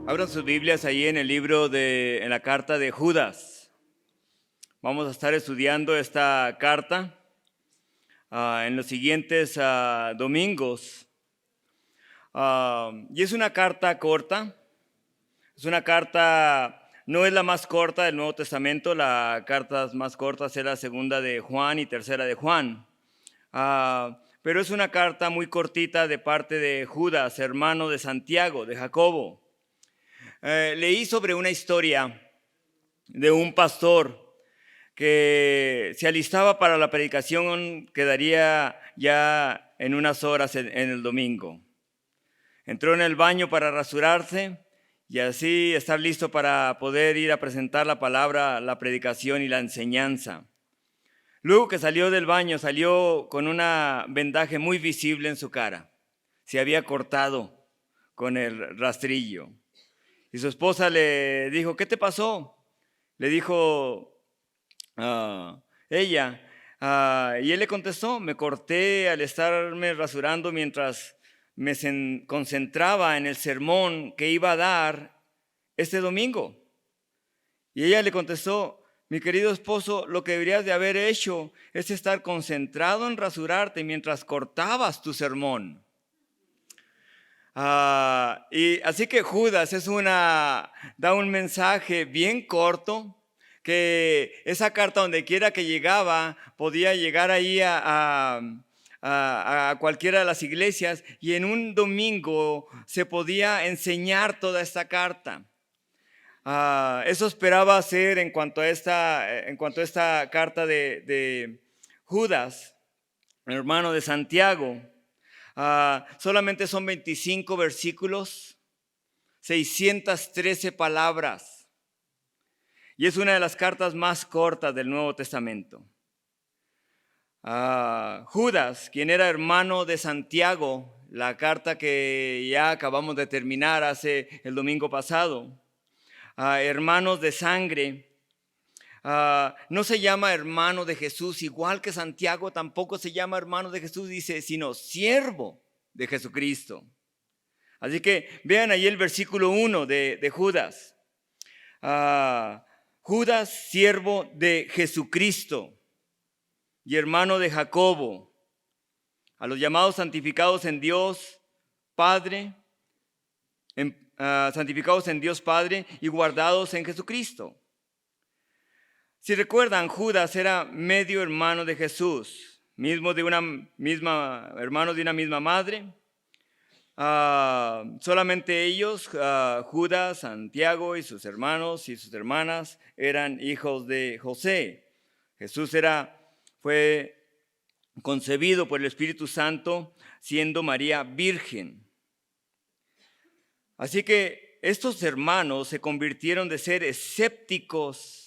Abran sus Biblias ahí en el en la carta de Judas. Vamos a estar estudiando esta carta en los siguientes domingos. Y es una carta corta. Es una carta, no es la más corta del Nuevo Testamento. Las cartas más cortas es la segunda de Juan y tercera de Juan. Pero es una carta muy cortita de parte de Judas, hermano de Santiago, de Jacobo. Leí sobre una historia de un pastor que se alistaba para la predicación que daría ya en unas horas en el domingo. Entró en el baño para rasurarse y así estar listo para poder ir a presentar la palabra, la predicación y la enseñanza. Luego que salió del baño, salió con una vendaje muy visible en su cara. Se había cortado con el rastrillo. Y su esposa le dijo, ¿qué te pasó? Le dijo ella. Y él le contestó, me corté al estarme rasurando mientras me concentraba en el sermón que iba a dar este domingo. Y ella le contestó, mi querido esposo, lo que deberías de haber hecho es estar concentrado en rasurarte mientras cortabas tu sermón. Y así que Judas da un mensaje bien corto, que esa carta donde quiera que llegaba, podía llegar ahí a cualquiera de las iglesias y en un domingo se podía enseñar toda esta carta. Eso esperaba hacer en cuanto a esta carta de Judas, hermano de Santiago. Solamente son 25 versículos, 613 palabras. Y es una de las cartas más cortas del Nuevo Testamento. Judas, quien era hermano de Santiago, la carta que ya acabamos de terminar hace el domingo pasado, hermanos de sangre. No se llama hermano de Jesús, igual que Santiago tampoco se llama hermano de Jesús, dice, sino siervo de Jesucristo. Así que vean ahí el versículo 1 de Judas. Judas, siervo de Jesucristo y hermano de Jacobo, a los llamados santificados en Dios Padre, santificados en Dios Padre y guardados en Jesucristo. Si recuerdan, Judas era medio hermano de Jesús, hermano de una misma madre. Solamente ellos, Judas, Santiago y sus hermanos y sus hermanas, eran hijos de José. Jesús fue concebido por el Espíritu Santo siendo María virgen. Así que estos hermanos se convirtieron de ser escépticos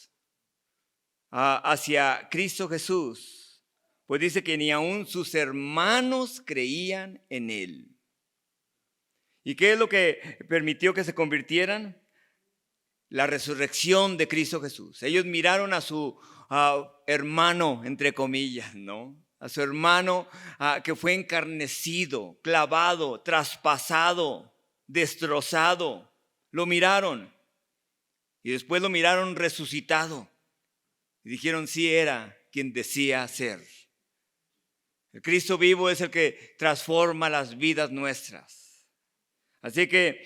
hacia Cristo Jesús, pues dice que ni aún sus hermanos creían en Él. ¿Y qué es lo que permitió que se convirtieran? La resurrección de Cristo Jesús. Ellos miraron a su hermano, entre comillas, ¿no? A su hermano que fue encarnecido, clavado, traspasado, destrozado. Lo miraron y después lo miraron resucitado. Y dijeron, sí era quien decía ser. El Cristo vivo es el que transforma las vidas nuestras. Así que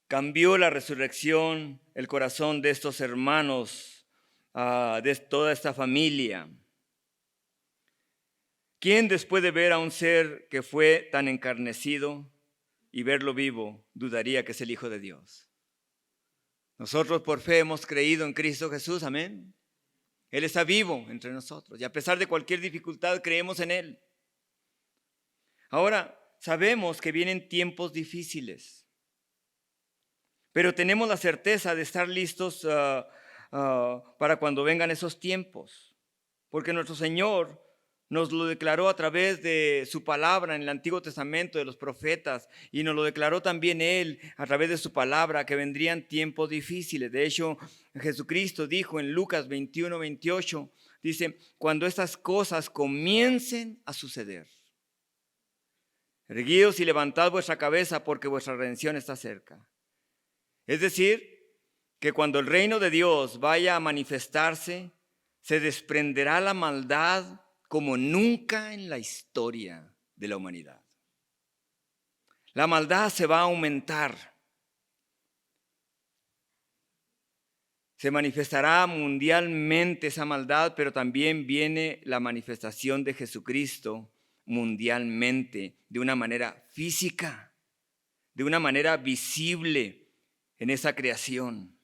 cambió la resurrección el corazón de estos hermanos, de toda esta familia. ¿Quién después de ver a un ser que fue tan encarnecido y verlo vivo, dudaría que es el Hijo de Dios? Nosotros por fe hemos creído en Cristo Jesús, amén. Él está vivo entre nosotros y a pesar de cualquier dificultad creemos en Él. Ahora, sabemos que vienen tiempos difíciles, pero tenemos la certeza de estar listos para cuando vengan esos tiempos, porque nuestro Señor nos lo declaró a través de su palabra en el Antiguo Testamento, de los profetas, y nos lo declaró también Él a través de su palabra, que vendrían tiempos difíciles. De hecho, Jesucristo dijo en Lucas 21:28, dice, cuando estas cosas comiencen a suceder. Erguíos y levantad vuestra cabeza porque vuestra redención está cerca. Es decir, que cuando el reino de Dios vaya a manifestarse, se desprenderá la maldad como nunca en la historia de la humanidad. La maldad se va a aumentar. Se manifestará mundialmente esa maldad, pero también viene la manifestación de Jesucristo mundialmente, de una manera física, de una manera visible en esa creación.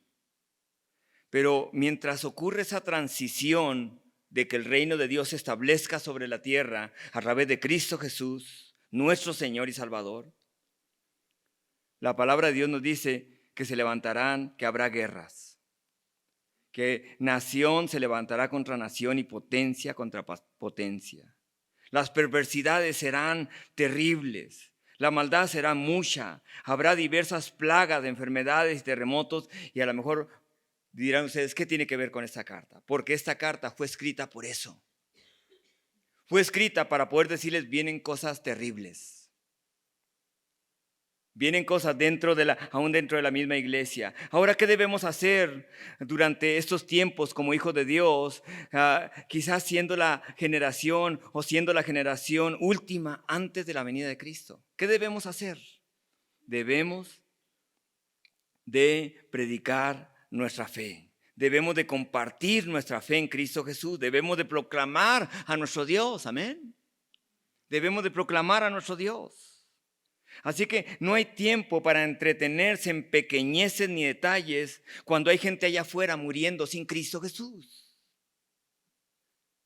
Pero mientras ocurre esa transición de que el reino de Dios se establezca sobre la tierra a través de Cristo Jesús, nuestro Señor y Salvador, la palabra de Dios nos dice que se levantarán, que habrá guerras, que nación se levantará contra nación y potencia contra potencia. Las perversidades serán terribles, la maldad será mucha, habrá diversas plagas de enfermedades y terremotos, y a lo mejor dirán ustedes, ¿qué tiene que ver con esta carta? Porque esta carta fue escrita por eso. Fue escrita para poder decirles, vienen cosas terribles. Vienen cosas aún dentro de la misma iglesia. Ahora, ¿qué debemos hacer durante estos tiempos como hijos de Dios? Quizás siendo la generación última antes de la venida de Cristo. ¿Qué debemos hacer? Debemos de predicar nuestra fe. Debemos de compartir nuestra fe en Cristo Jesús. Debemos de proclamar a nuestro Dios. Amén. Debemos de proclamar a nuestro Dios. Así que no hay tiempo para entretenerse en pequeñeces ni detalles cuando hay gente allá afuera muriendo sin Cristo Jesús.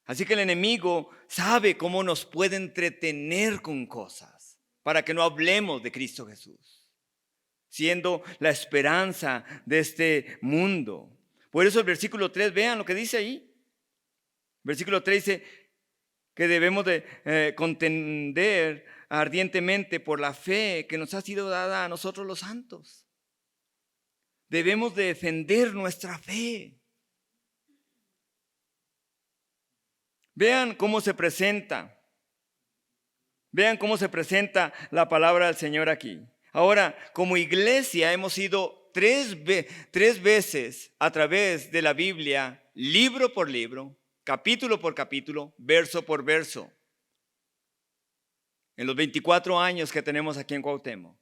Así que el enemigo sabe cómo nos puede entretener con cosas para que no hablemos de Cristo Jesús, siendo la esperanza de este mundo. Por eso el versículo 3, vean lo que dice ahí. Versículo 3 dice que debemos de contender ardientemente por la fe que nos ha sido dada a nosotros los santos. Debemos de defender nuestra fe. Vean cómo se presenta. Vean cómo se presenta la palabra del Señor aquí. Ahora, como iglesia hemos ido tres veces a través de la Biblia, libro por libro, capítulo por capítulo, verso por verso. En los 24 años que tenemos aquí en Cuauhtémoc.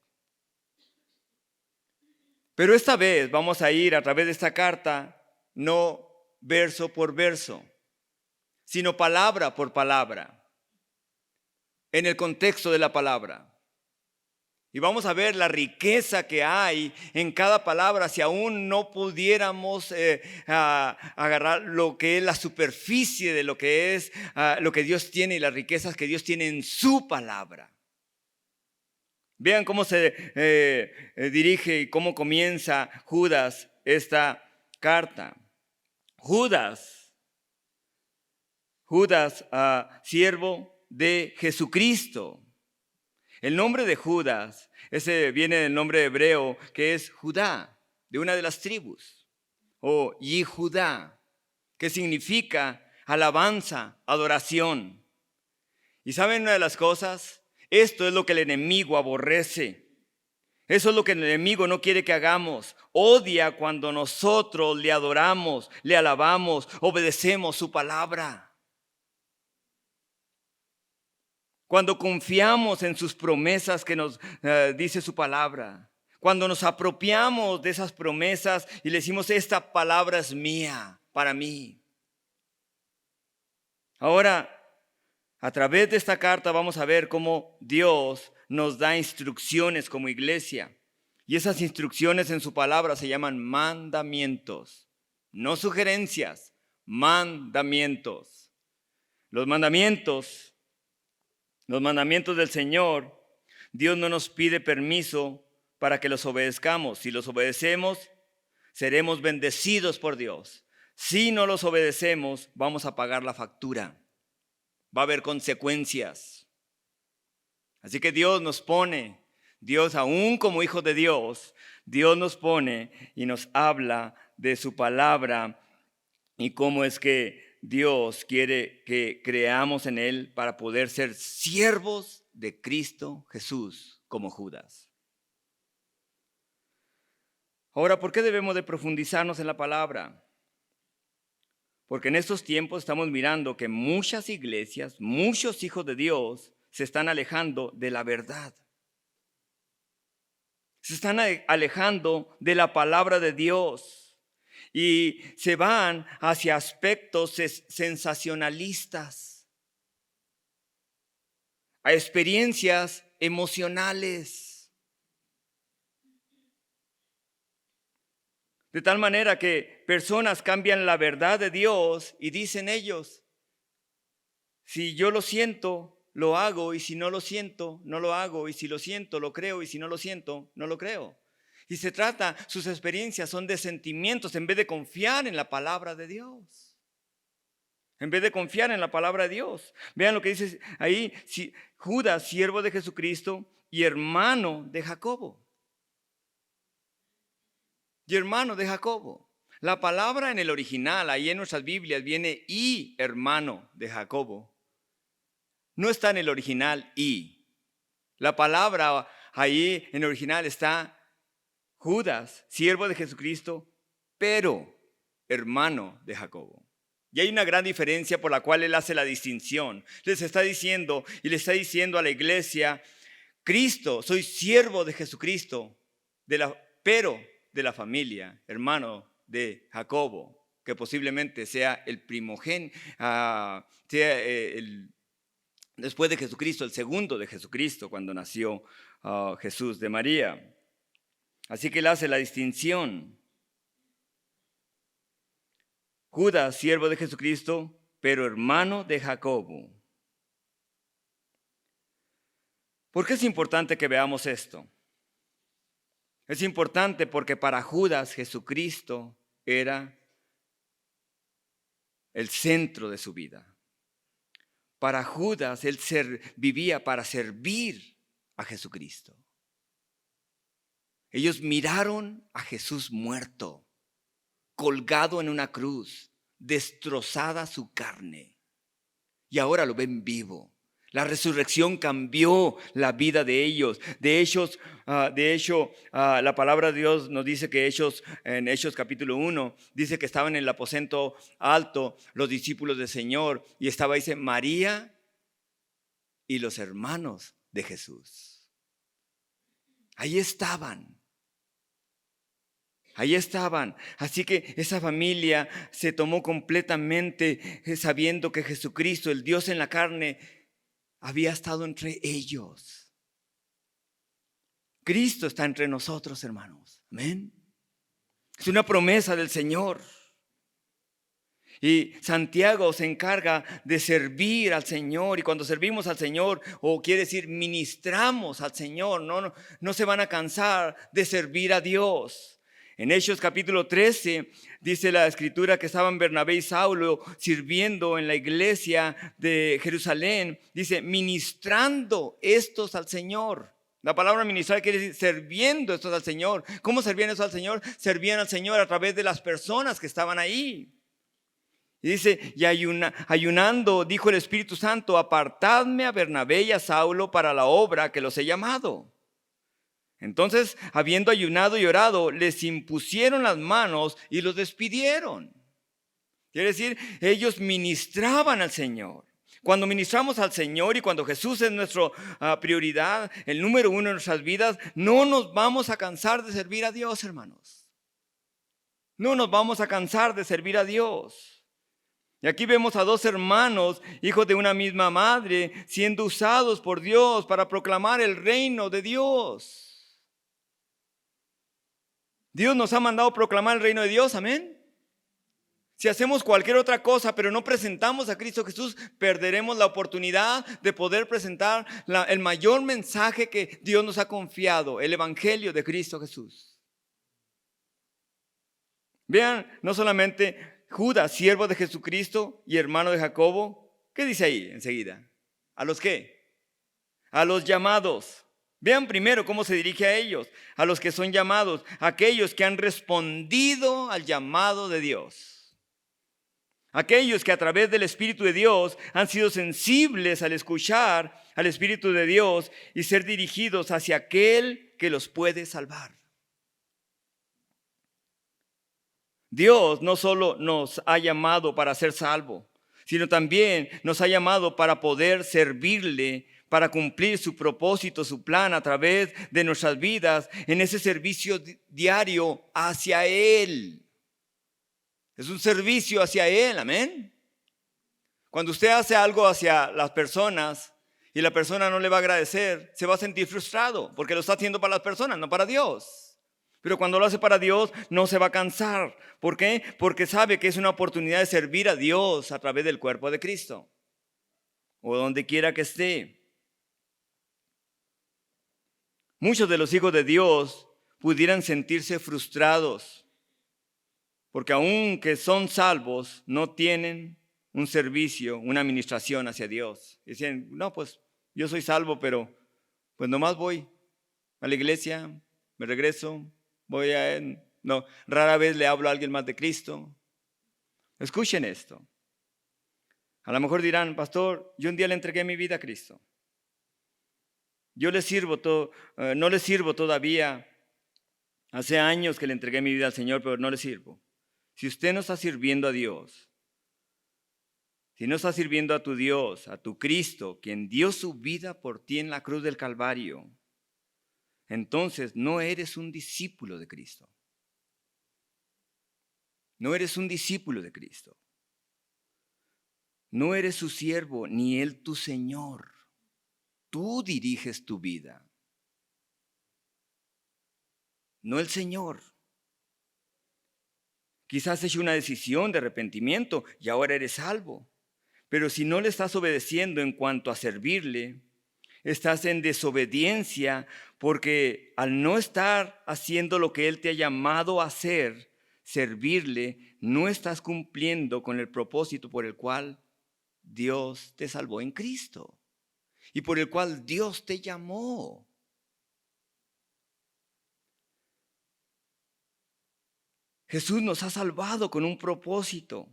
Pero esta vez vamos a ir a través de esta carta, no verso por verso, sino palabra por palabra, en el contexto de la palabra. Y vamos a ver la riqueza que hay en cada palabra si aún no pudiéramos agarrar lo que es la superficie de lo que es lo que Dios tiene y las riquezas que Dios tiene en su palabra. Vean cómo se dirige y cómo comienza Judas esta carta. Judas, siervo de Jesucristo. El nombre de Judas, ese viene del nombre hebreo que es Judá, de una de las tribus, o Yehudá, que significa alabanza, adoración. ¿Y saben una de las cosas? Esto es lo que el enemigo aborrece. Eso es lo que el enemigo no quiere que hagamos. Odia cuando nosotros le adoramos, le alabamos, obedecemos su palabra. Cuando confiamos en sus promesas que nos dice su palabra. Cuando nos apropiamos de esas promesas y le decimos, esta palabra es mía, para mí. Ahora, a través de esta carta vamos a ver cómo Dios nos da instrucciones como iglesia. Y esas instrucciones en su palabra se llaman mandamientos, no sugerencias, mandamientos. Los mandamientos del Señor, Dios no nos pide permiso para que los obedezcamos. Si los obedecemos, seremos bendecidos por Dios. Si no los obedecemos, vamos a pagar la factura. Va a haber consecuencias. Así que Dios aún como hijos de Dios, Dios nos pone y nos habla de su palabra y cómo es que Dios quiere que creamos en Él para poder ser siervos de Cristo Jesús como Judas. Ahora, ¿por qué debemos de profundizarnos en la palabra? Porque en estos tiempos estamos mirando que muchas iglesias, muchos hijos de Dios se están alejando de la verdad. Se están alejando de la palabra de Dios y se van hacia aspectos sensacionalistas, a experiencias emocionales. De tal manera que personas cambian la verdad de Dios y dicen ellos, si yo lo siento, lo hago, y si no lo siento, no lo hago, y si lo siento, lo creo, y si no lo siento, no lo creo. Y se trata, sus experiencias son de sentimientos en vez de confiar en la palabra de Dios. En vez de confiar en la palabra de Dios. Vean lo que dice ahí, Judas, siervo de Jesucristo y hermano de Jacobo. Y hermano de Jacobo. La palabra en el original, ahí en nuestras Biblias, viene y hermano de Jacobo. No está en el original y. La palabra ahí en el original está Judas, siervo de Jesucristo, pero hermano de Jacobo. Y hay una gran diferencia por la cual él hace la distinción. Les está diciendo y le está diciendo a la iglesia, Cristo, soy siervo de Jesucristo, pero de la familia, hermano de Jacobo, que posiblemente sea el primogénito, después de Jesucristo, el segundo de Jesucristo, cuando nació Jesús de María. Así que él hace la distinción. Judas, siervo de Jesucristo, pero hermano de Jacobo. ¿Por qué es importante que veamos esto? Es importante porque para Judas Jesucristo era el centro de su vida. Para Judas él vivía para servir a Jesucristo. Ellos miraron a Jesús muerto, colgado en una cruz, destrozada su carne, y ahora lo ven vivo. La resurrección cambió la vida de ellos. De hecho, la palabra de Dios nos dice que en Hechos capítulo 1, dice que estaban en el aposento alto los discípulos del Señor, y estaba, dice, María y los hermanos de Jesús. Ahí estaban. Ahí estaban. Así que esa familia se tomó completamente sabiendo que Jesucristo, el Dios en la carne, había estado entre ellos. Cristo está entre nosotros, hermanos. Amén. Es una promesa del Señor. Y Santiago se encarga de servir al Señor. Y cuando servimos al Señor, o quiere decir ministramos al Señor, no se van a cansar de servir a Dios. En Hechos capítulo 13 dice la escritura que estaban Bernabé y Saulo sirviendo en la iglesia de Jerusalén. Dice, ministrando estos al Señor. La palabra ministrar quiere decir sirviendo estos al Señor. ¿Cómo servían estos al Señor? Servían al Señor a través de las personas que estaban ahí. Y dice, y ayunando, dijo el Espíritu Santo, apartadme a Bernabé y a Saulo para la obra que los he llamado. Entonces, habiendo ayunado y orado, les impusieron las manos y los despidieron. Quiere decir, ellos ministraban al Señor. Cuando ministramos al Señor y cuando Jesús es nuestra prioridad, el número uno en nuestras vidas, no nos vamos a cansar de servir a Dios, hermanos. No nos vamos a cansar de servir a Dios. Y aquí vemos a dos hermanos, hijos de una misma madre, siendo usados por Dios para proclamar el reino de Dios. Dios nos ha mandado proclamar el reino de Dios, amén. Si hacemos cualquier otra cosa, pero no presentamos a Cristo Jesús, perderemos la oportunidad de poder presentar el mayor mensaje que Dios nos ha confiado, el evangelio de Cristo Jesús. Vean, no solamente Judas, siervo de Jesucristo y hermano de Jacobo. ¿Qué dice ahí enseguida? ¿A los qué? A los llamados. Vean primero cómo se dirige a ellos, a los que son llamados, aquellos que han respondido al llamado de Dios. Aquellos que a través del Espíritu de Dios han sido sensibles al escuchar al Espíritu de Dios y ser dirigidos hacia aquel que los puede salvar. Dios no solo nos ha llamado para ser salvos, sino también nos ha llamado para poder servirle, para cumplir su propósito, su plan a través de nuestras vidas en ese servicio diario hacia Él. Es un servicio hacia Él, amén. Cuando usted hace algo hacia las personas y la persona no le va a agradecer, se va a sentir frustrado porque lo está haciendo para las personas, no para Dios. Pero cuando lo hace para Dios, no se va a cansar. ¿Por qué? Porque sabe que es una oportunidad de servir a Dios a través del cuerpo de Cristo, o donde quiera que esté. Muchos de los hijos de Dios pudieran sentirse frustrados, porque aunque son salvos, no tienen un servicio, una administración hacia Dios. Dicen, no, pues yo soy salvo, pero pues nomás voy a la iglesia, me regreso, no, rara vez le hablo a alguien más de Cristo. Escuchen esto. A lo mejor dirán, pastor, yo un día le entregué mi vida a Cristo. Yo le sirvo no le sirvo todavía. Hace años que le entregué mi vida al Señor, pero no le sirvo. Si usted no está sirviendo a Dios, si no está sirviendo a tu Dios, a tu Cristo, quien dio su vida por ti en la cruz del Calvario, entonces no eres un discípulo de Cristo. No eres un discípulo de Cristo. No eres su siervo, ni Él tu Señor. Tú diriges tu vida, no el Señor. Quizás has hecho una decisión de arrepentimiento y ahora eres salvo. Pero si no le estás obedeciendo en cuanto a servirle, estás en desobediencia, porque al no estar haciendo lo que Él te ha llamado a hacer, servirle, no estás cumpliendo con el propósito por el cual Dios te salvó en Cristo y por el cual Dios te llamó. Jesús nos ha salvado con un propósito,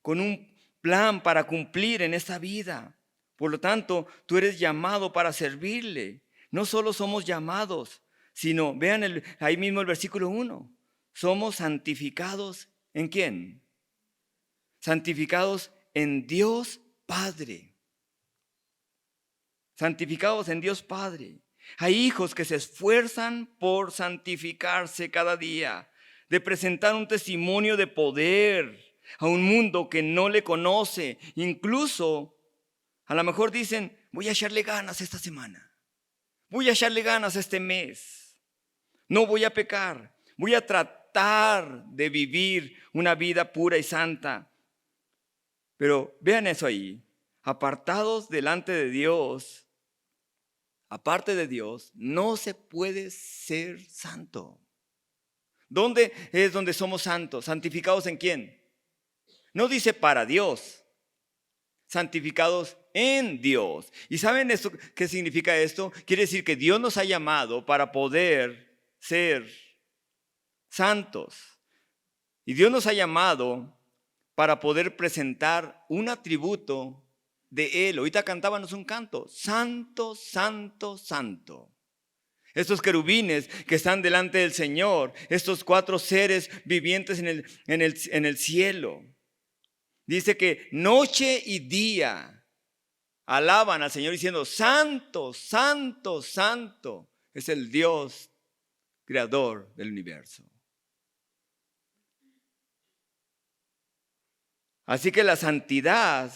con un plan para cumplir en esta vida. Por lo tanto, tú eres llamado para servirle. No solo somos llamados, sino, vean ahí mismo el versículo 1. Somos santificados ¿en quién? Santificados en Dios Padre. Santificados en Dios Padre. Hay hijos que se esfuerzan por santificarse cada día, de presentar un testimonio de poder a un mundo que no le conoce. Incluso, a lo mejor dicen, voy a echarle ganas esta semana. Voy a echarle ganas este mes. No voy a pecar. Voy a tratar de vivir una vida pura y santa. Pero vean eso ahí. Apartados delante de Dios, aparte de Dios, no se puede ser santo. ¿Dónde es donde somos santos? ¿Santificados en quién? No dice para Dios. Santificados en Dios. ¿Y saben esto, qué significa esto? Quiere decir que Dios nos ha llamado para poder ser santos. Y Dios nos ha llamado para poder presentar un atributo de Él. Ahorita cantábamos un canto. Santo, santo, santo. Estos querubines que están delante del Señor, estos 4 seres vivientes en el cielo. Dice que noche y día alaban al Señor diciendo, santo, santo, santo es el Dios creador del universo. Así que la santidad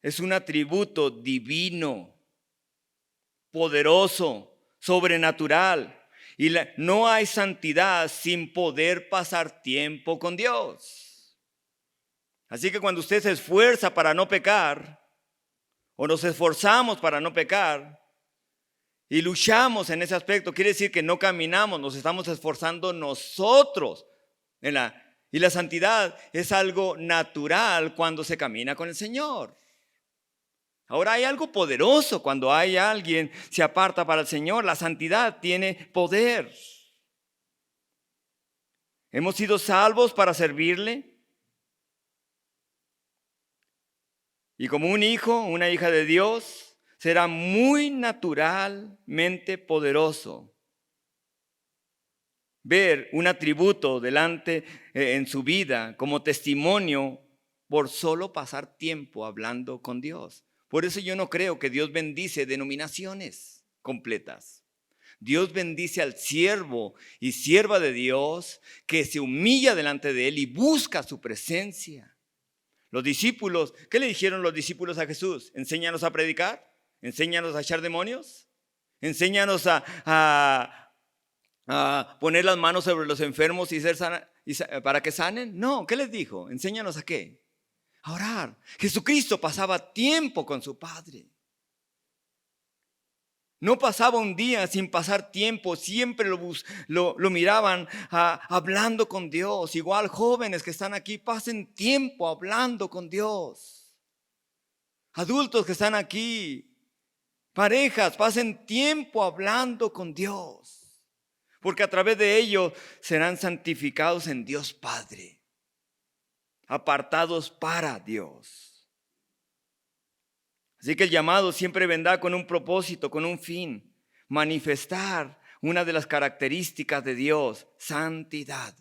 es un atributo divino, poderoso, sobrenatural. Y no hay santidad sin poder pasar tiempo con Dios. Así que cuando usted se esfuerza para no pecar, o nos esforzamos para no pecar, y luchamos en ese aspecto, quiere decir que no caminamos, nos estamos esforzando nosotros. Y la santidad es algo natural cuando se camina con el Señor. Ahora hay algo poderoso cuando hay alguien se aparta para el Señor. La santidad tiene poder. Hemos sido salvos para servirle. Y como un hijo, una hija de Dios, será muy naturalmente poderoso ver un atributo delante en su vida como testimonio por solo pasar tiempo hablando con Dios. Por eso yo no creo que Dios bendice denominaciones completas. Dios bendice al siervo y sierva de Dios que se humilla delante de Él y busca su presencia. Los discípulos, ¿qué le dijeron los discípulos a Jesús? Enséñanos a predicar, enséñanos a echar demonios, enséñanos a poner las manos sobre los enfermos y para que sanen. No, ¿qué les dijo? Enséñanos a qué. A orar. Jesucristo pasaba tiempo con su Padre. No pasaba un día sin pasar tiempo, siempre lo miraban hablando con Dios. Igual jóvenes que están aquí, pasen tiempo hablando con Dios. Adultos que están aquí, parejas, pasen tiempo hablando con Dios. Porque a través de ello serán santificados en Dios Padre, apartados para Dios. Así que el llamado siempre vendrá con un propósito, con un fin: manifestar una de las características de Dios, santidad.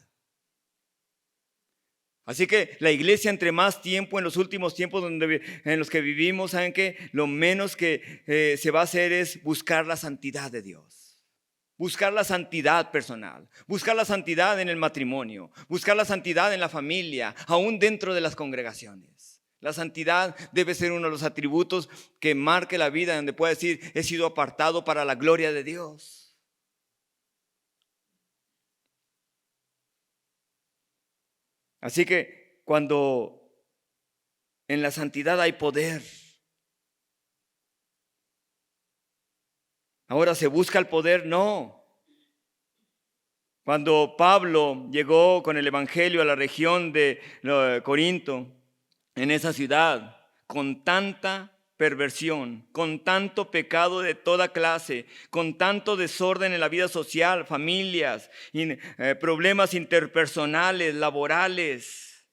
Así que la iglesia, entre más tiempo en los últimos tiempos en los que vivimos, ¿saben qué? Lo menos que se va a hacer es buscar la santidad de Dios. Buscar la santidad personal, buscar la santidad en el matrimonio, buscar la santidad en la familia, aún dentro de las congregaciones. La santidad debe ser uno de los atributos que marque la vida, donde pueda decir: he sido apartado para la gloria de Dios. Así que cuando en la santidad hay poder, ahora se busca el poder, no. Cuando Pablo llegó con el evangelio a la región de Corinto, en esa ciudad, con tanta perversión, con tanto pecado de toda clase, con tanto desorden en la vida social, familias, problemas interpersonales, laborales,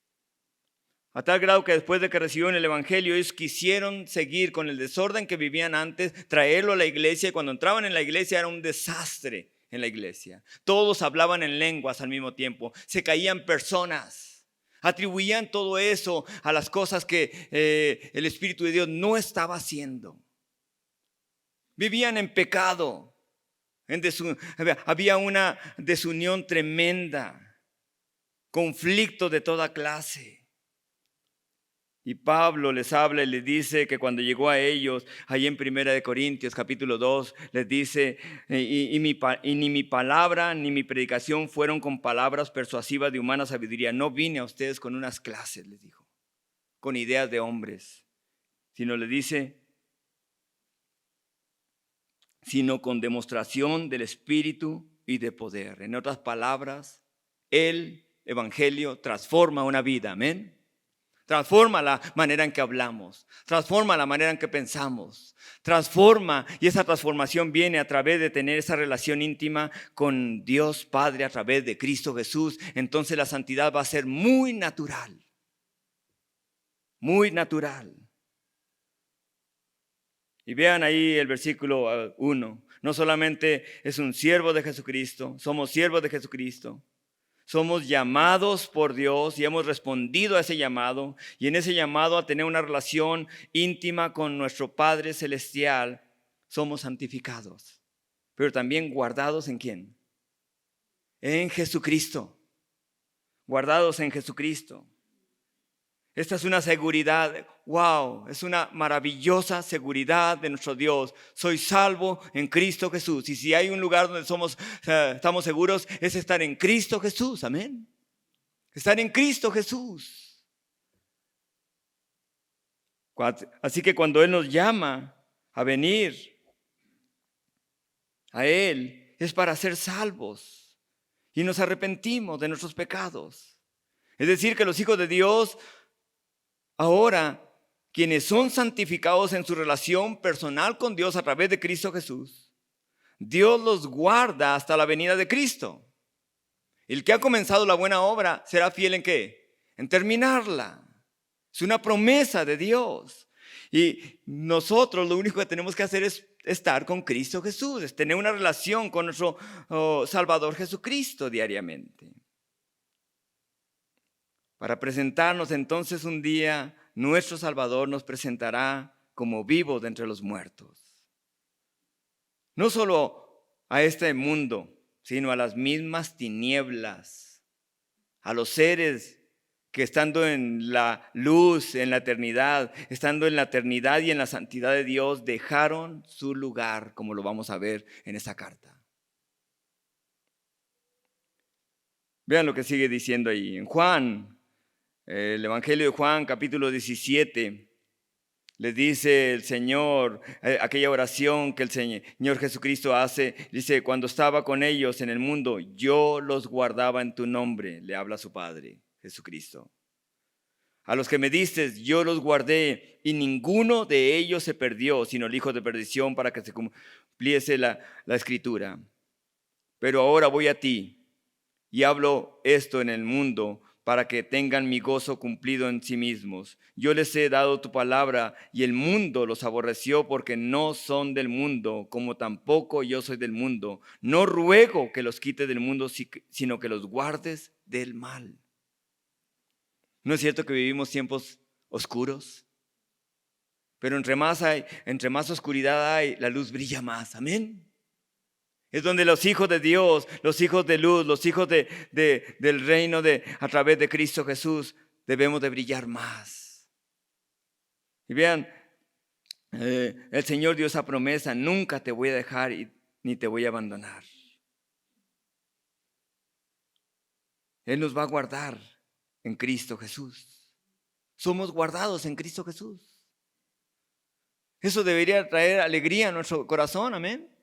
a tal grado que después de que recibieron el evangelio, ellos quisieron seguir con el desorden que vivían antes, traerlo a la iglesia, y cuando entraban en la iglesia era un desastre en la iglesia. Todos hablaban en lenguas al mismo tiempo, se caían personas. Atribuían todo eso a las cosas que el Espíritu de Dios no estaba haciendo. Vivían en pecado. Había una desunión tremenda. Conflictos de toda clase. Y Pablo les habla y les dice que cuando llegó a ellos, ahí en 1 Corintios capítulo 2, les dice: y ni mi palabra ni mi predicación fueron con palabras persuasivas de humana sabiduría. No vine a ustedes con unas clases, les dijo, con ideas de hombres, sino les dice, sino con demostración del Espíritu y de poder. En otras palabras, el evangelio transforma una vida, amén. Transforma la manera en que hablamos, transforma la manera en que pensamos, transforma, y esa transformación viene a través de tener esa relación íntima con Dios Padre a través de Cristo Jesús. Entonces la santidad va a ser muy natural, muy natural. Y vean ahí el versículo 1, no solamente es un siervo de Jesucristo, somos siervos de Jesucristo. Somos llamados por Dios y hemos respondido a ese llamado, y en ese llamado a tener una relación íntima con nuestro Padre Celestial, somos santificados, pero también guardados ¿en quién? En Jesucristo, guardados en Jesucristo. Esta es una seguridad, wow, es una maravillosa seguridad de nuestro Dios. Soy salvo en Cristo Jesús. Y si hay un lugar donde estamos seguros, es estar en Cristo Jesús, amén. Estar en Cristo Jesús. Así que cuando Él nos llama a venir a Él, es para ser salvos y nos arrepentimos de nuestros pecados. Es decir, que los hijos de Dios, ahora, quienes son santificados en su relación personal con Dios a través de Cristo Jesús, Dios los guarda hasta la venida de Cristo. El que ha comenzado la buena obra será fiel ¿en qué? En terminarla. Es una promesa de Dios. Y nosotros lo único que tenemos que hacer es estar con Cristo Jesús, es tener una relación con nuestro Salvador Jesucristo diariamente. Para presentarnos entonces un día, nuestro Salvador nos presentará como vivo de entre los muertos. No solo a este mundo, sino a las mismas tinieblas, a los seres que estando en la luz, en la eternidad, estando en la eternidad y en la santidad de Dios, dejaron su lugar, como lo vamos a ver en esta carta. Vean lo que sigue diciendo ahí. En Juan, el Evangelio de Juan, capítulo 17, les dice el Señor, aquella oración que el Señor Jesucristo hace, dice, cuando estaba con ellos en el mundo, yo los guardaba en tu nombre, le habla a su Padre, Jesucristo. A los que me diste, yo los guardé, y ninguno de ellos se perdió, sino el hijo de perdición, para que se cumpliese la escritura. Pero ahora voy a ti, y hablo esto en el mundo, para que tengan mi gozo cumplido en sí mismos. Yo les he dado tu palabra, y el mundo los aborreció, porque no son del mundo, como tampoco yo soy del mundo. No ruego que los quites del mundo, sino que los guardes del mal. ¿No es cierto que vivimos tiempos oscuros? Pero entre más oscuridad hay, la luz brilla más. Amén. Es donde los hijos de Dios, los hijos de luz, los hijos del reino a través de Cristo Jesús, debemos de brillar más. Y vean, el Señor dio esa promesa: nunca te voy a dejar ni te voy a abandonar. Él nos va a guardar en Cristo Jesús. Somos guardados en Cristo Jesús. Eso debería traer alegría a nuestro corazón, amén.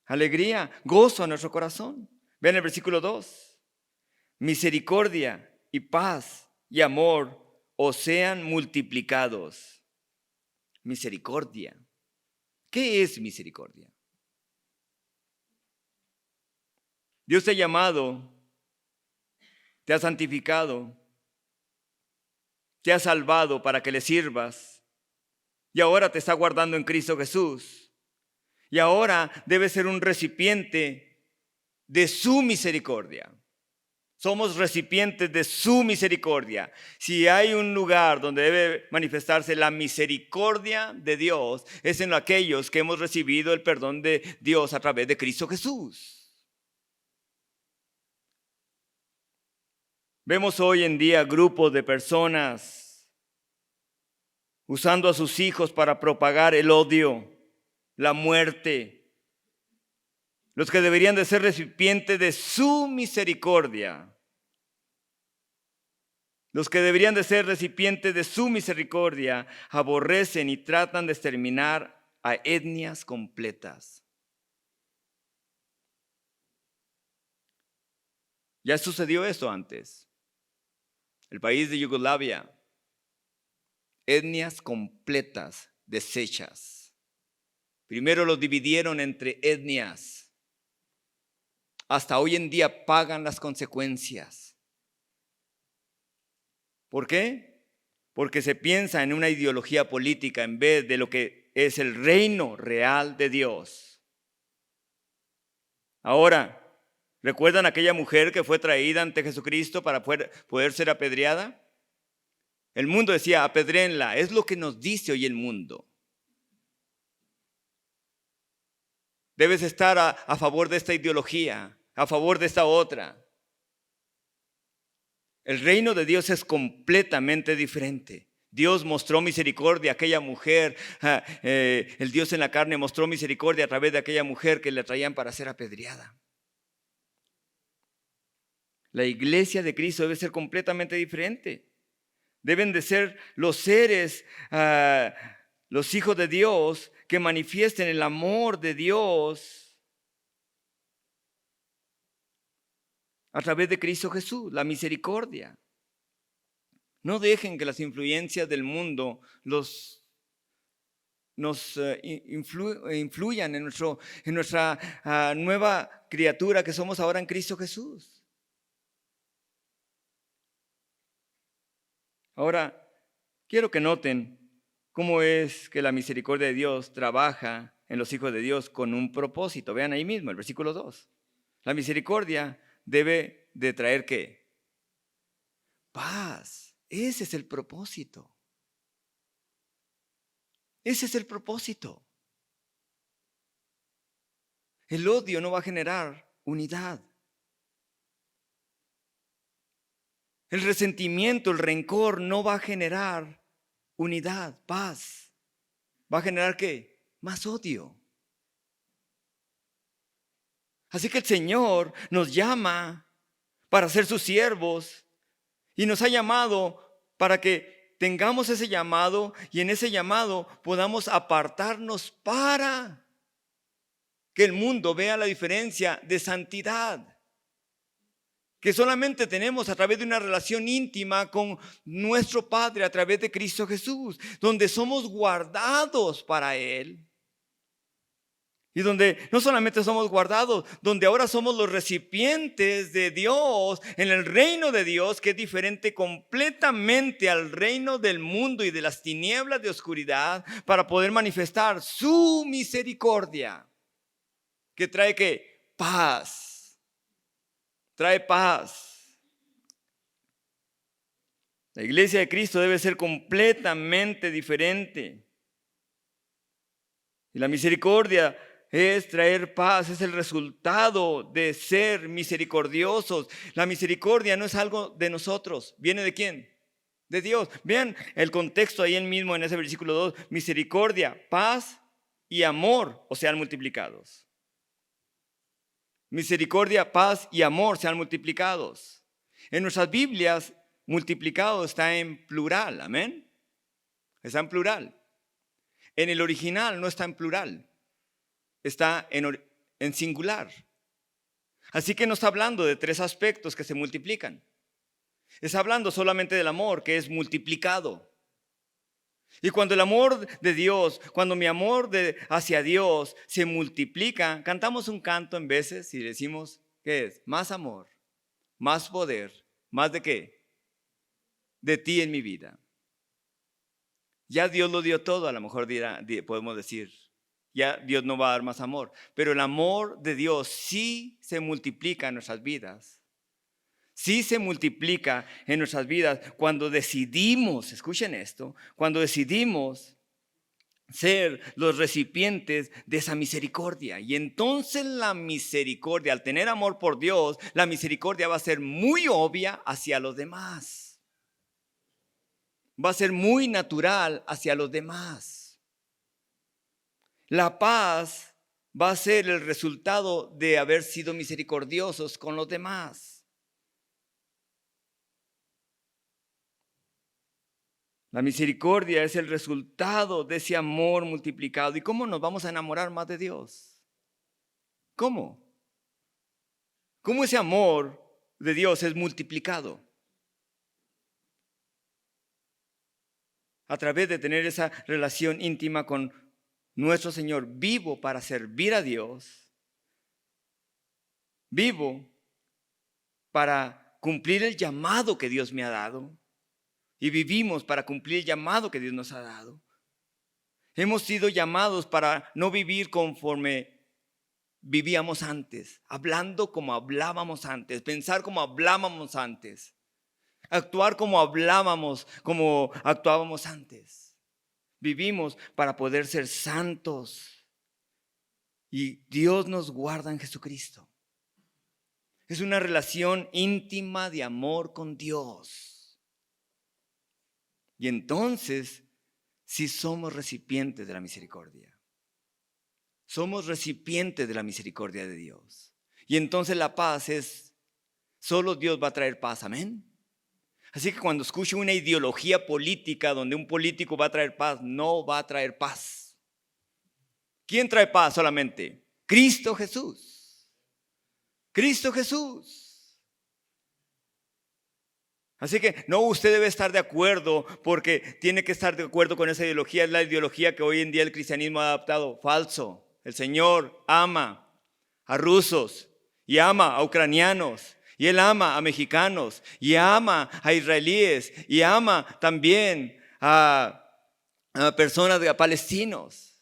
Alegría, gozo a nuestro corazón. Vean el versículo 2. Misericordia y paz y amor os sean multiplicados. Misericordia. ¿Qué es misericordia? Dios te ha llamado, te ha santificado, te ha salvado para que le sirvas, y ahora te está guardando en Cristo Jesús. Y ahora debes ser un recipiente de su misericordia. Somos recipientes de su misericordia. Si hay un lugar donde debe manifestarse la misericordia de Dios, es en aquellos que hemos recibido el perdón de Dios a través de Cristo Jesús. Vemos hoy en día grupos de personas usando a sus hijos para propagar el odio, la muerte. Los que deberían de ser recipientes de su misericordia. Los que deberían de ser recipientes de su misericordia aborrecen y tratan de exterminar a etnias completas. Ya sucedió esto antes. El país de Yugoslavia, etnias completas deshechas. Primero los dividieron entre etnias. Hasta hoy en día pagan las consecuencias. ¿Por qué? Porque se piensa en una ideología política en vez de lo que es el reino real de Dios. Ahora, ¿recuerdan aquella mujer que fue traída ante Jesucristo para poder ser apedreada? El mundo decía, apedréenla. Es lo que nos dice hoy el mundo. Debes estar a favor de esta ideología, a favor de esta otra. El reino de Dios es completamente diferente. Dios mostró misericordia a aquella mujer. El Dios en la carne mostró misericordia a través de aquella mujer que le traían para ser apedreada. La iglesia de Cristo debe ser completamente diferente. Deben de ser los seres, los hijos de Dios, que manifiesten el amor de Dios a través de Cristo Jesús, la misericordia. No dejen que las influencias del mundo nos influyan en nuestra nueva criatura que somos ahora en Cristo Jesús. Ahora, quiero que noten cómo es que la misericordia de Dios trabaja en los hijos de Dios con un propósito. Vean ahí mismo, el versículo 2. La misericordia debe de traer ¿qué? Paz. Ese es el propósito. Ese es el propósito. El odio no va a generar unidad. El resentimiento, el rencor no va a generar unidad, paz. ¿Va a generar qué? Más odio. Así que el Señor nos llama para ser sus siervos y nos ha llamado para que tengamos ese llamado y en ese llamado podamos apartarnos para que el mundo vea la diferencia de santidad que solamente tenemos a través de una relación íntima con nuestro Padre a través de Cristo Jesús, donde somos guardados para Él. Y donde no solamente somos guardados, donde ahora somos los recipientes de Dios en el reino de Dios, que es diferente completamente al reino del mundo y de las tinieblas de oscuridad, para poder manifestar su misericordia, que trae ¿qué? Paz. Trae paz. La iglesia de Cristo debe ser completamente diferente. Y la misericordia es traer paz, es el resultado de ser misericordiosos. La misericordia no es algo de nosotros. ¿Viene de quién? De Dios. Vean el contexto ahí mismo en ese versículo 2. Misericordia, paz y amor os sean multiplicados. Misericordia, paz y amor sean multiplicados. En nuestras Biblias, multiplicado está en plural. Amén. Está en plural. En el original no está en plural. Está en singular. Así que no está hablando de tres aspectos que se multiplican. Está hablando solamente del amor que es multiplicado. Y cuando el amor de Dios, cuando mi amor hacia Dios se multiplica, cantamos un canto en veces y decimos, ¿qué es? Más amor, más poder, ¿más de qué? De ti en mi vida. Ya Dios lo dio todo, a lo mejor podemos decir. Ya Dios no va a dar más amor, pero el amor de Dios sí se multiplica en nuestras vidas. Sí se multiplica en nuestras vidas cuando decidimos, escuchen esto, cuando decidimos ser los recipientes de esa misericordia. Y entonces la misericordia, al tener amor por Dios, la misericordia va a ser muy obvia hacia los demás. Va a ser muy natural hacia los demás. La paz va a ser el resultado de haber sido misericordiosos con los demás. La misericordia es el resultado de ese amor multiplicado. ¿Y cómo nos vamos a enamorar más de Dios? ¿Cómo? ¿Cómo ese amor de Dios es multiplicado? A través de tener esa relación íntima con nuestro Señor, vivo para servir a Dios, vivo para cumplir el llamado que Dios me ha dado y vivimos para cumplir el llamado que Dios nos ha dado. Hemos sido llamados para no vivir conforme vivíamos antes, hablando como hablábamos antes, pensar como hablábamos antes, actuar como actuábamos antes. Vivimos para poder ser santos y Dios nos guarda en Jesucristo. Es una relación íntima de amor con Dios. Y entonces, si somos recipientes de la misericordia, somos recipientes de la misericordia de Dios. Y entonces la paz solo Dios va a traer paz, amén. Así que cuando escuche una ideología política donde un político va a traer paz, no va a traer paz. ¿Quién trae paz solamente? Cristo Jesús. Cristo Jesús. Así que no, usted debe estar de acuerdo porque tiene que estar de acuerdo con esa ideología. Es la ideología que hoy en día el cristianismo ha adaptado. Falso. El Señor ama a rusos y ama a ucranianos. Y Él ama a mexicanos, y ama a israelíes, y ama también a a personas, a palestinos,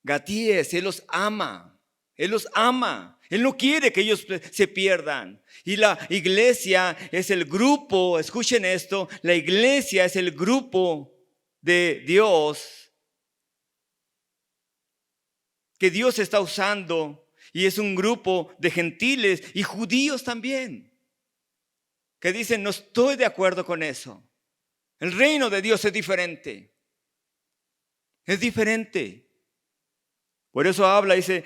gatíes. Él los ama. Él los ama. Él no quiere que ellos se pierdan. Y la iglesia es el grupo, escuchen esto, la iglesia es el grupo de Dios que Dios está usando, y es un grupo de gentiles y judíos también, que dicen: no estoy de acuerdo con eso. El reino de Dios es diferente. Es diferente. Por eso habla, dice,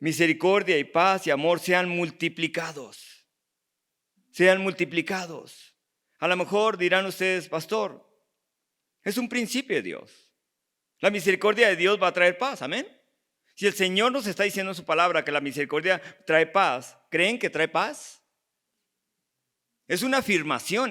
misericordia y paz y amor sean multiplicados. Sean multiplicados. A lo mejor dirán ustedes: pastor, es un principio de Dios. La misericordia de Dios va a traer paz, amén. Si el Señor nos está diciendo en su palabra que la misericordia trae paz, ¿creen que trae paz? Es una afirmación,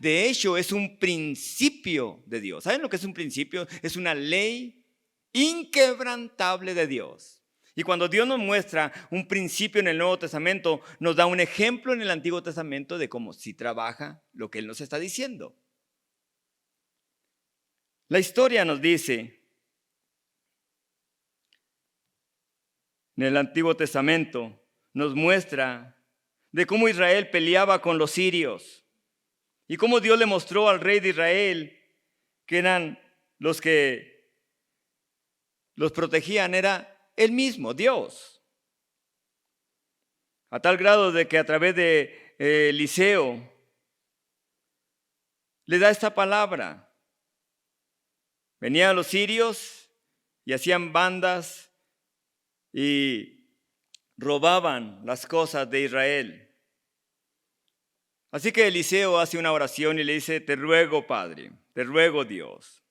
de hecho, es un principio de Dios. ¿Saben lo que es un principio? Es una ley inquebrantable de Dios. Y cuando Dios nos muestra un principio en el Nuevo Testamento, nos da un ejemplo en el Antiguo Testamento de cómo sí trabaja lo que Él nos está diciendo. La historia nos dice, en el Antiguo Testamento, nos muestra de cómo Israel peleaba con los sirios y cómo Dios le mostró al rey de Israel que eran los que los protegían, era Él mismo, Dios. A tal grado de que a través de Eliseo le da esta palabra. Venían los sirios y hacían bandas y robaban las cosas de Israel. Así que Eliseo hace una oración y le dice: te ruego, Padre, te ruego, Dios,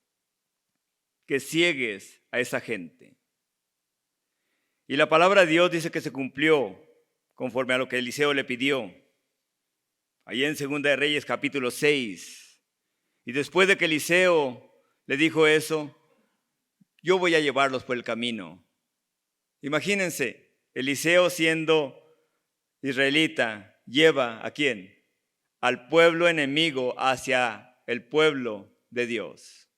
que ciegues a esa gente. Y la palabra de Dios dice que se cumplió conforme a lo que Eliseo le pidió. Allí en 2 de Reyes capítulo 6. Y después de que Eliseo le dijo eso: yo voy a llevarlos por el camino. Imagínense, Eliseo, siendo israelita, lleva ¿a quién? Al pueblo enemigo hacia el pueblo de Dios.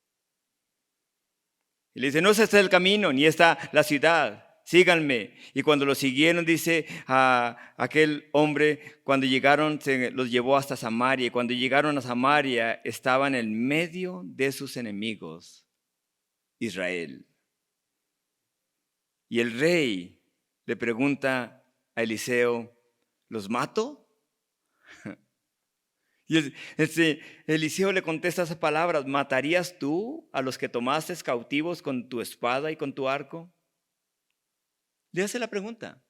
Y le dice: no es este el camino, ni está la ciudad, síganme. Y cuando lo siguieron, dice, a aquel hombre, cuando llegaron, se los llevó hasta Samaria. Y cuando llegaron a Samaria, estaban en medio de sus enemigos, Israel. Y el rey le pregunta a Eliseo: ¿los mato? Y Eliseo le contesta esas palabras: ¿matarías tú a los que tomaste cautivos con tu espada y con tu arco? Le hace la pregunta: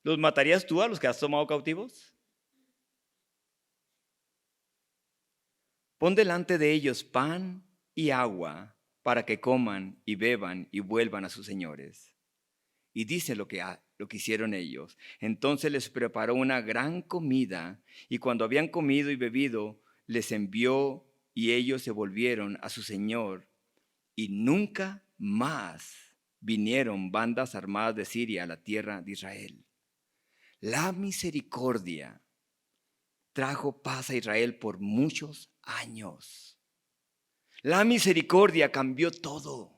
¿los matarías tú a los que has tomado cautivos? Pon delante de ellos pan y agua para que coman y beban y vuelvan a sus señores. Y dice lo que hicieron ellos. Entonces les preparó una gran comida, y cuando habían comido y bebido, les envió, y ellos se volvieron a su señor. Y nunca más vinieron bandas armadas de Siria a la tierra de Israel. La misericordia trajo paz a Israel por muchos años. La misericordia cambió todo.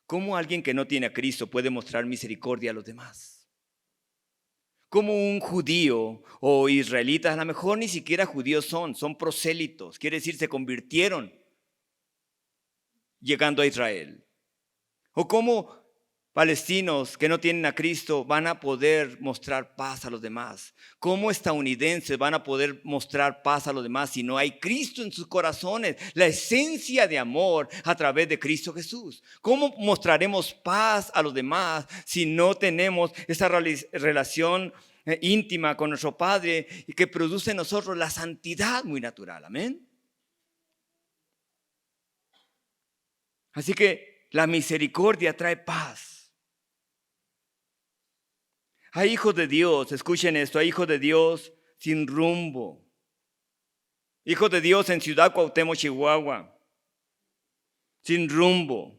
¿Cómo alguien que no tiene a Cristo puede mostrar misericordia a los demás? ¿Cómo un judío o israelitas, a lo mejor ni siquiera judíos son prosélitos, quiere decir se convirtieron llegando a Israel? ¿O cómo palestinos que no tienen a Cristo van a poder mostrar paz a los demás? ¿Cómo estadounidenses van a poder mostrar paz a los demás si no hay Cristo en sus corazones? La esencia de amor a través de Cristo Jesús. ¿Cómo mostraremos paz a los demás si no tenemos esa relación íntima con nuestro Padre y que produce en nosotros la santidad muy natural? Amén. Así que la misericordia trae paz. Hay hijos de Dios, escuchen esto, hay hijos de Dios sin rumbo. Hijos de Dios en Ciudad Cuauhtémoc, Chihuahua, sin rumbo.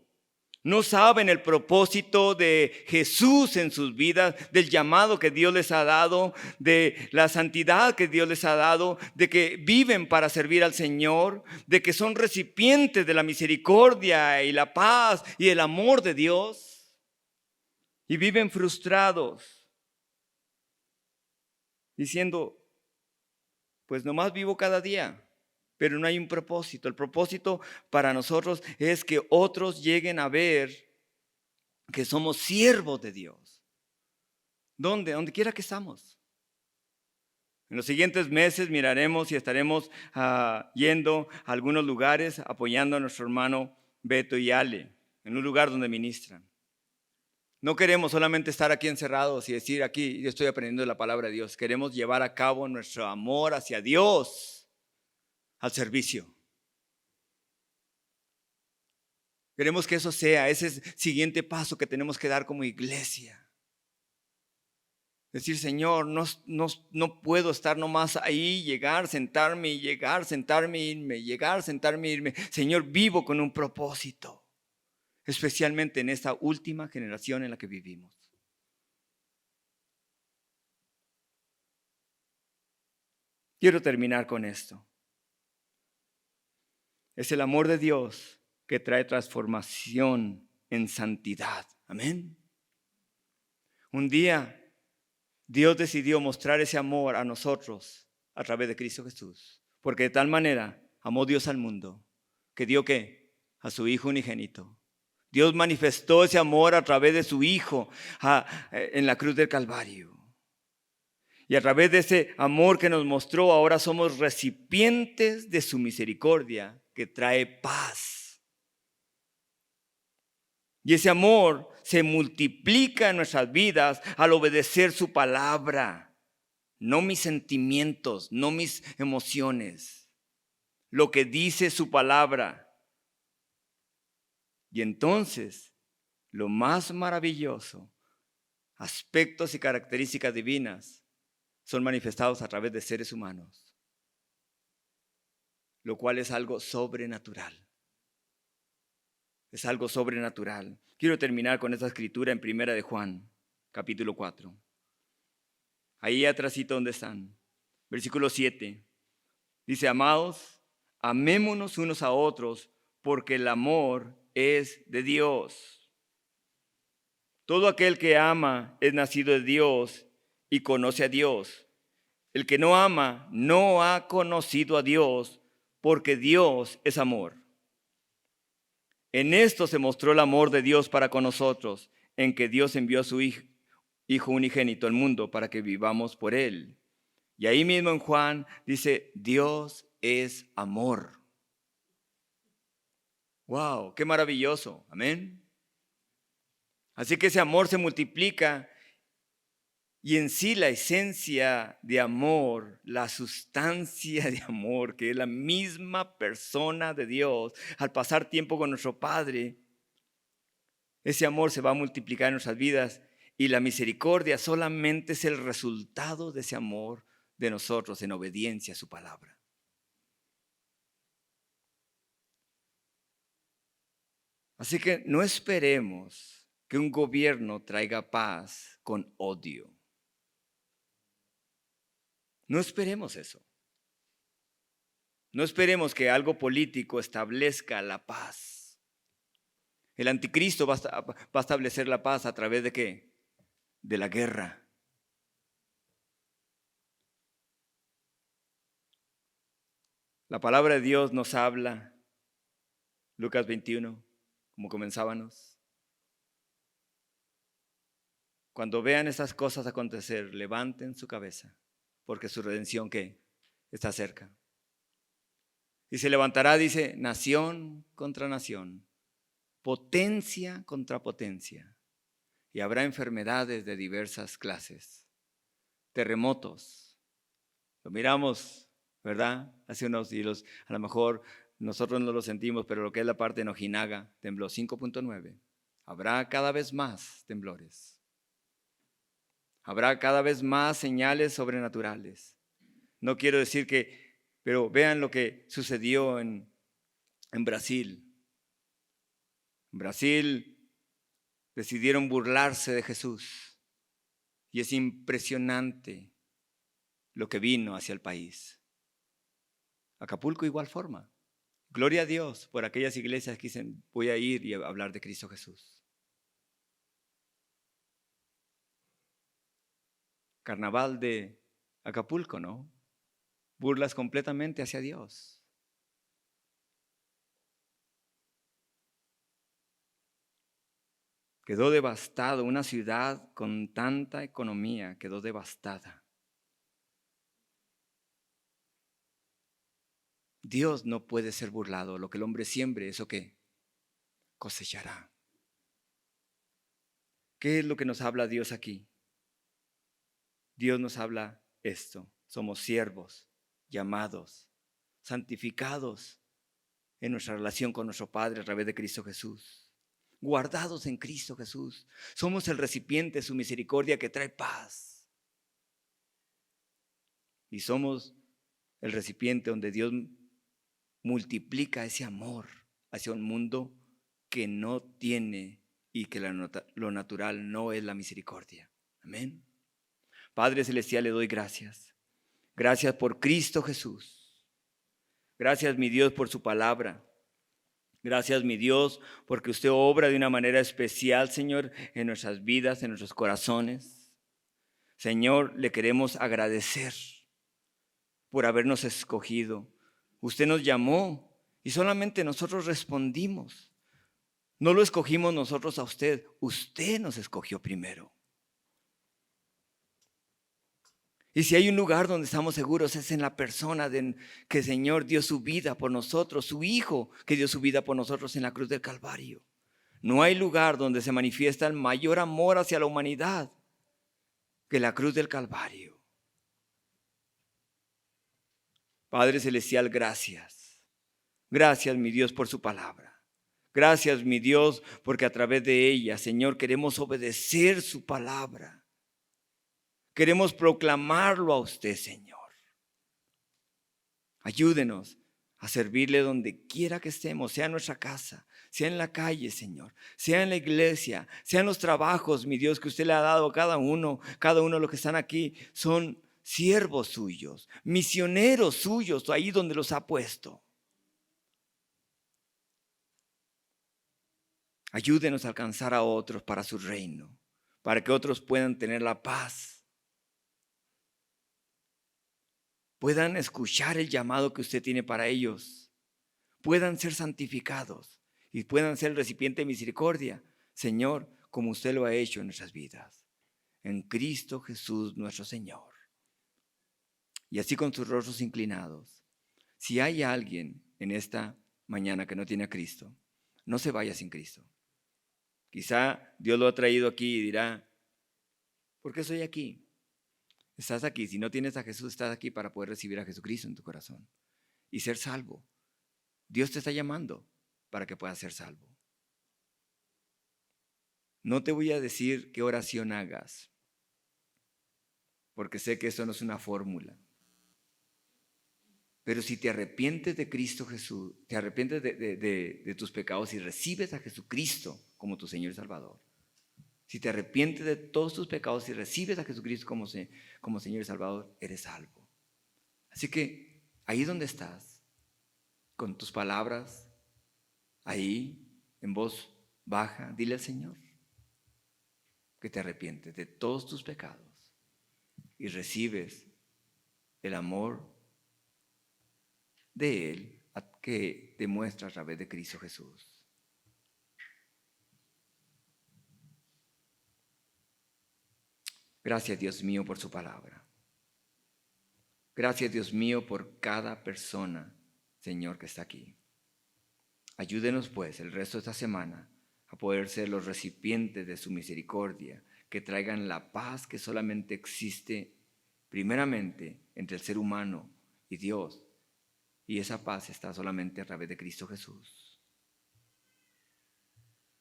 No saben el propósito de Jesús en sus vidas, del llamado que Dios les ha dado, de la santidad que Dios les ha dado, de que viven para servir al Señor, de que son recipientes de la misericordia y la paz y el amor de Dios. Y viven frustrados, diciendo, pues nomás vivo cada día, pero no hay un propósito. El propósito para nosotros es que otros lleguen a ver que somos siervos de Dios. ¿Dónde? Donde quiera que estamos. En los siguientes meses miraremos y estaremos yendo a algunos lugares apoyando a nuestro hermano Beto y Ale, en un lugar donde ministran. No queremos solamente estar aquí encerrados y decir aquí yo estoy aprendiendo la palabra de Dios. Queremos llevar a cabo nuestro amor hacia Dios al servicio. Queremos que eso sea ese siguiente paso que tenemos que dar como iglesia. Decir, Señor, no puedo estar nomás ahí, llegar, sentarme, irme, llegar, sentarme, irme. Señor, vivo con un propósito, especialmente en esta última generación en la que vivimos. Quiero terminar con esto. Es el amor de Dios que trae transformación en santidad. Amén. Un día Dios decidió mostrar ese amor a nosotros a través de Cristo Jesús. Porque de tal manera amó Dios al mundo que dio ¿qué? A su Hijo unigénito. Dios manifestó ese amor a través de su Hijo en la cruz del Calvario. Y a través de ese amor que nos mostró, ahora somos recipientes de su misericordia que trae paz. Y ese amor se multiplica en nuestras vidas al obedecer su palabra. No mis sentimientos, no mis emociones. Lo que dice su palabra. Y entonces, lo más maravilloso, aspectos y características divinas son manifestados a través de seres humanos, lo cual es algo sobrenatural. Es algo sobrenatural. Quiero terminar con esta escritura en 1 de Juan, capítulo 4. Ahí atrásito donde están. Versículo 7. Dice, amados, amémonos unos a otros, porque el amor es de Dios. Todo aquel que ama es nacido de Dios y conoce a Dios. El que no ama no ha conocido a Dios, porque Dios es amor. En esto se mostró el amor de Dios para con nosotros, en que Dios envió a su Hijo unigénito al mundo para que vivamos por él. Y ahí mismo en Juan dice, Dios es amor. ¡Wow! ¡Qué maravilloso! Amén. Así que ese amor se multiplica y en sí la esencia de amor, la sustancia de amor, que es la misma persona de Dios, al pasar tiempo con nuestro Padre, ese amor se va a multiplicar en nuestras vidas y la misericordia solamente es el resultado de ese amor de nosotros en obediencia a su palabra. Así que no esperemos que un gobierno traiga paz con odio. No esperemos eso. No esperemos que algo político establezca la paz. El anticristo va a establecer la paz a través de ¿qué? De la guerra. La palabra de Dios nos habla, Lucas 21, como comenzábamos. Cuando vean esas cosas acontecer, levanten su cabeza, porque su redención ¿qué? Está cerca. Y se levantará, dice, nación contra nación, potencia contra potencia. Y habrá enfermedades de diversas clases, terremotos. Lo miramos, ¿verdad? Hace unos días, a lo mejor nosotros no lo sentimos, pero lo que es la parte de Ojinaga, tembló 5.9. Habrá cada vez más temblores. Habrá cada vez más señales sobrenaturales. No quiero decir que, pero vean lo que sucedió en Brasil. En Brasil decidieron burlarse de Jesús y es impresionante lo que vino hacia el país. Acapulco igual forma. Gloria a Dios por aquellas iglesias que dicen, voy a ir y a hablar de Cristo Jesús. Carnaval de Acapulco, ¿no? Burlas completamente hacia Dios. Quedó devastado, una ciudad con tanta economía quedó devastada. Dios no puede ser burlado. Lo que el hombre siembre, ¿eso qué? Cosechará. ¿Qué es lo que nos habla Dios aquí? Dios nos habla esto. Somos siervos, llamados, santificados en nuestra relación con nuestro Padre a través de Cristo Jesús. Guardados en Cristo Jesús. Somos el recipiente de su misericordia que trae paz. Y somos el recipiente donde Dios multiplica ese amor hacia un mundo que no tiene y que lo natural no es la misericordia. Amén. Padre Celestial, le doy gracias. Gracias por Cristo Jesús. Gracias, mi Dios, por su palabra. Gracias, mi Dios, porque usted obra de una manera especial, Señor, en nuestras vidas, en nuestros corazones. Señor, le queremos agradecer por habernos escogido. Usted nos llamó y solamente nosotros respondimos. No lo escogimos nosotros a usted, usted nos escogió primero. Y si hay un lugar donde estamos seguros es en la persona que el Señor dio su vida por nosotros, su Hijo que dio su vida por nosotros en la cruz del Calvario. No hay lugar donde se manifiesta el mayor amor hacia la humanidad que la cruz del Calvario. Padre Celestial, gracias. Gracias, mi Dios, por su palabra. Gracias, mi Dios, porque a través de ella, Señor, queremos obedecer su palabra. Queremos proclamarlo a usted, Señor. Ayúdenos a servirle donde quiera que estemos, sea en nuestra casa, sea en la calle, Señor, sea en la iglesia, sea en los trabajos, mi Dios, que usted le ha dado a cada uno de los que están aquí son siervos suyos, misioneros suyos, ahí donde los ha puesto. Ayúdenos a alcanzar a otros para su reino, para que otros puedan tener la paz, puedan escuchar el llamado que usted tiene para ellos, puedan ser santificados y puedan ser el recipiente de misericordia, Señor, como usted lo ha hecho en nuestras vidas. En Cristo Jesús nuestro Señor. Y así con sus rostros inclinados, si hay alguien en esta mañana que no tiene a Cristo, no se vaya sin Cristo. Quizá Dios lo ha traído aquí y dirá, ¿por qué estoy aquí? Estás aquí, si no tienes a Jesús, estás aquí para poder recibir a Jesucristo en tu corazón y ser salvo. Dios te está llamando para que puedas ser salvo. No te voy a decir qué oración hagas, porque sé que eso no es una fórmula. Pero si te arrepientes de Cristo Jesús, te arrepientes de tus pecados y recibes a Jesucristo como tu Señor y Salvador, si te arrepientes de todos tus pecados y recibes a Jesucristo como Señor y Salvador, eres salvo. Así que ahí donde estás, con tus palabras, ahí en voz baja, dile al Señor que te arrepientes de todos tus pecados y recibes el amor de Él que demuestra a través de Cristo Jesús. Gracias, Dios mío, por su palabra. Gracias, Dios mío, por cada persona, Señor, que está aquí. Ayúdenos, pues, el resto de esta semana a poder ser los recipientes de su misericordia, que traigan la paz que solamente existe primeramente entre el ser humano y Dios. Y esa paz está solamente a través de Cristo Jesús,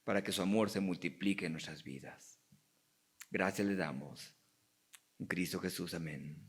para que su amor se multiplique en nuestras vidas. Gracias le damos. En Cristo Jesús, amén.